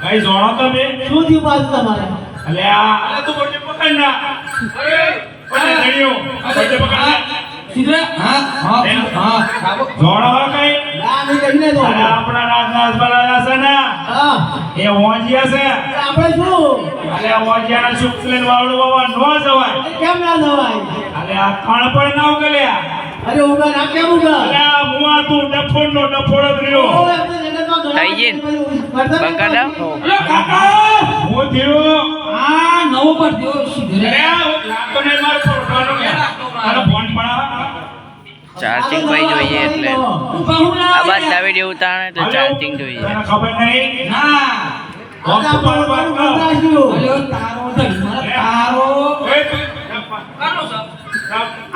કઈ જોણો તમે શું થયું પાછું તમારે? અલે તું બોજે પકડ ના અરે ઓને ધણિયો બોજે પકડ ના સીધે હા જોણો કઈ ના નહીં કહીને તો અરે આપણા રાજનાથ બલાલા છે ને હા એ ઓંજિયા છે આપણે શું અલે ઓંજિયાના શુક્લન વાળું બાબા નો જવાય કેમ ના જવાય? અલે આ કણ પણ ના ઉગલ્યા અરે ઉગા ના કેમ ઉગા? અલે આ મુઆ તું ડફોડનો ડફોડ જ રહ્યો થઈ ગઈ બંકા દાવ અરે કાકા હું થયો આ નવો પર દો સીધે અરે લાતો ને માર ફોટોનો તારો ફોન પડા ચાર્જિંગ ભાઈ જોઈએ એટલે આ બાદ દાવી દેવું તાણે એટલે ચાર્જિંગ જોઈએ તને ખબર નહીં ના વખત પર વાત કર અલ્યો તારો ધઈ મારા તારો એ તું કાનો છે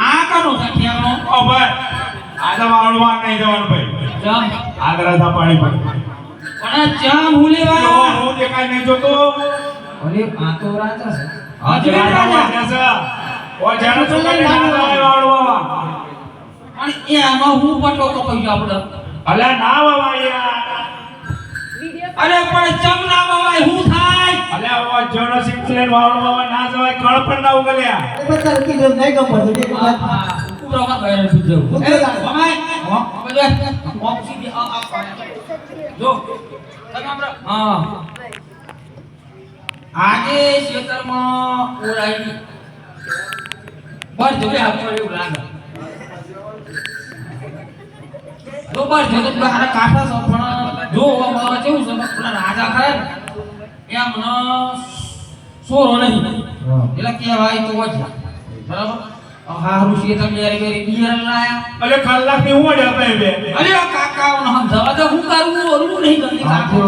આ કાનો છે કેનો ઓ ભાઈ આદા વાળવા નહીં જવાનું ભાઈ જમ આગળ થા પાણી પર પણ ચા મૂલેવા હું દેખાય નહીં જોતો અરે આ તો રાજા છે આજે રાજા છે ઓ જાણો છો કે ના વાળવા પણ એ આમાં હું પટો તો કહી આપણે અલા ના વાવા યાર અરે પણ ચમ ના વાય હું થાય અલા ઓ જણો સિક્સલેન વાળવા ના જવાય કળ પણ ના ઉગલ્યા એ બધા કી જો નહીં ગમતો કે ઉપરો માં ગયે છું જો એ ભમાય બધે ઓક્સીડી આ જો તમે આપણે હા આજે ખેતરમાં ઓરાઈ બસ જોકે આપણે એવું લાગે જો બસ જો તો બહાર કાઠા છો પણ જો અમારા કેવું છે પેલા રાજા ખરા ને એમ ન સોરો નહીં એટલે કહેવાય તો વજા બરાબર હારું છે તમે યાર મેરી બિયર લાયા અલે કલાક ની હું આપે બે અરે કાકા હું સમજાવા તો હું કરું ઓલું નહીં કરતી કાકા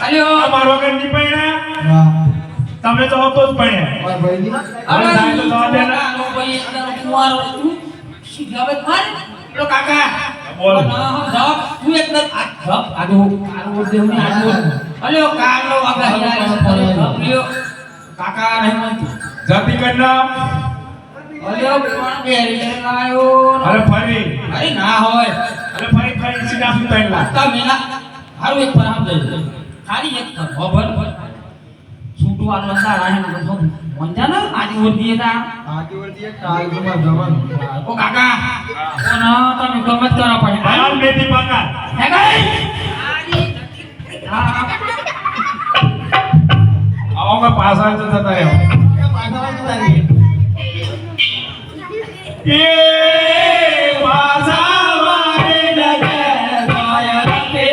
અરે આ મારો વગર ની પૈણા તમે તો હતો જ પૈણા અરે સાહેબ તો જવા દે ને. નો ભાઈ અંદર કુવારો તું સીધા બે માર લો કાકા બોલ. ના જવાબ તું એકદમ આ જવાબ આજો કારો દેવની આજો અરે કાલો આગા યાર લ્યો કાકા નહીં માનતું જાતિ કરના અરે પણ બેરી લાયો અરે ફરી અરે ના હોય અરે ફરી ફરી સીધા સુતાઈ લા તા મેલા હારું એક પર આમ દે ખાલી એક પર ખબર છૂટું આલો સારા હે ને બધું મંજા ના આજી વર્દી તા ઓ કાકા ઓ ના તમે ગમત કરા પડે આમ બેટી પાકા હે ગઈ આવો કે પાછા જ જતા રહ્યો એ પાછા વારે લગે ગાયર કે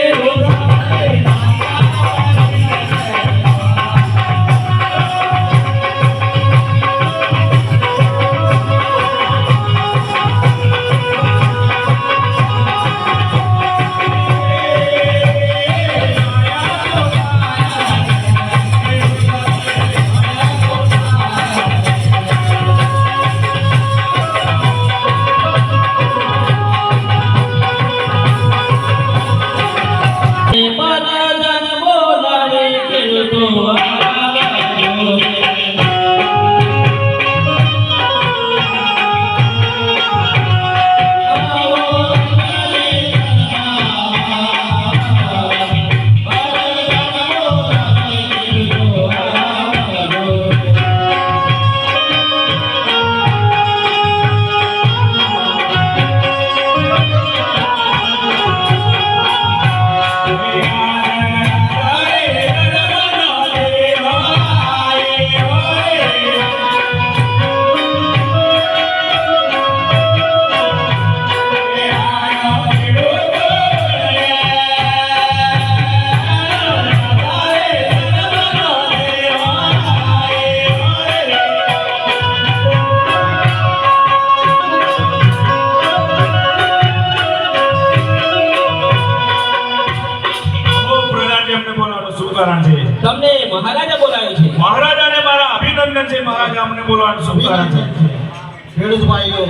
તમને મહારાજા બોલાવે છે મહારાજાને મારા અભિનંદન છે મહારાજા અમને બોલવાનું શું કારણ છે ખેડૂત ભાઈઓ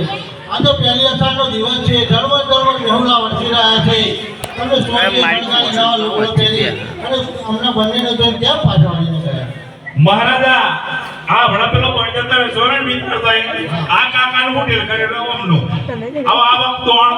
આ તો પહેલી અષાઢનો દિવસ છે ધર્મ બેહુલા વરસી રહ્યા છે તમે મારી નવા લોકો પહેરી અને અમને બંનેને જોઈને કેમ પાછા વળીને ગયા મહારાજા આ ભણા પેલો પંચતર સોરણ મિત્ર થાય આ કાકાનું હોટેલ કરેલો અમનું આવા આવા તોણ